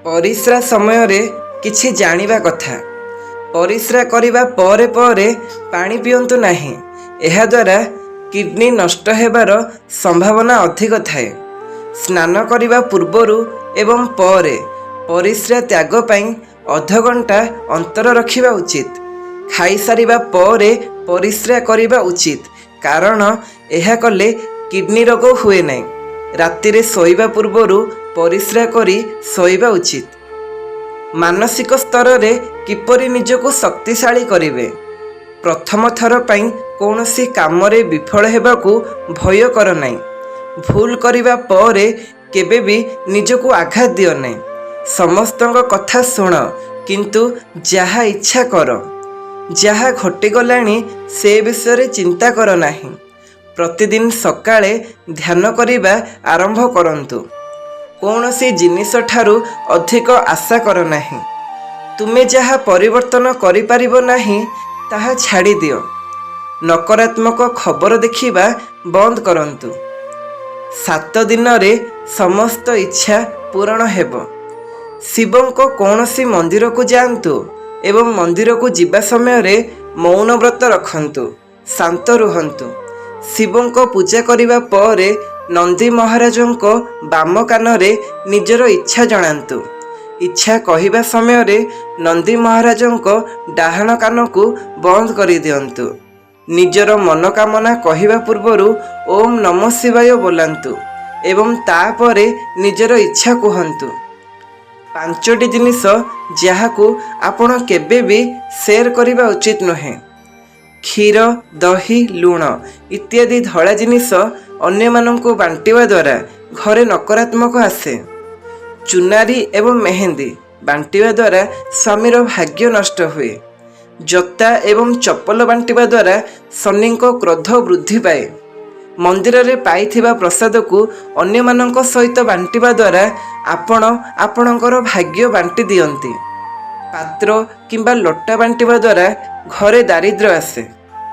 परिस्रा समय रे किछि जानिबा कथा। परिस्रा करिबा परे परे पानी पियंतु नाही। एहा द्वारा किडनी नष्ट हेबार संभावना अधिक थाए। स्नान करिबा पूर्वरु एवं परे परिस्रा त्याग पई अध घंटा अंतर रखिबा उचित। खाई सारिबा परे परिस्रा करिबा उचित, कारण एहा कले किडनी रोग हुए नाही। रातिरे सोइबा पूर्वरु परिस्रा करी सोइबा उचित। मानसिक स्तर रे किपरि निजको शक्तिशाली करिवे। प्रथम थर पई कोनोसी काम रे विफल हेबाकू भय कर नाही। भूल करिबा परे केबे भी निजको आघात दियो नाही। समस्तଙ୍କ कथा सुन, किंतु जहा इच्छा कर। जहा घटी गलानी से विषय चिंता कर नाही। प्रतिदिन सकाळे ध्यान करिबा आरंभ करंतु। कौनसी जिनिस ठारू अधिक आशा कर नाही। तुमे जहा परिवर्तन करि परिबो नाही ताहा छाड़ी दियो। नकारात्मक खबर देखिबा बंद करंतु। 7 दिन रे समस्त इच्छा पूर्ण हेबो। शिवं को कौनसी मंदिर को जांतु एवं मंदिर को जिबा समय रे मौन व्रत रखंतु, शांत रुहंतु। शिवं को पूजा करिबा परे नंदी महाराजों को बाम कान रे निजर इच्छा जणांतु। इच्छा कहिबा समय रे नंदी महाराजों को डाहाण कान को बंद करि दियंतु। निजर मनोकामना कहिबा पूर्वरु ओम नमः शिवाय बोलांतु एवं तापरे निजर इच्छा कहंतु। 5टी जिनिस जहाकू आपण केबे भी शेयर करिबा उचित नहे। क्षीर, दही, लुण इत्यादि धड़ा जिनिस अन्य माननको बांटिवा द्वारा घरे नकारात्मक आसे। चुनारी एवं मेहंदी बांटिवा द्वारा स्वामीर भाग्य नष्ट हुए। जता एवं चप्पल बांटिवा द्वारा शनि को क्रोध वृद्धि पाए। मंदिर रे पाइथिबा प्रसाद को अन्य माननको सहित बांटिवा द्वारा आपण आपणकर भाग्य बांटी दियंती। पात्र किंबा लोटा बांटिवा द्वारा घरे दारिद्र्य आसे।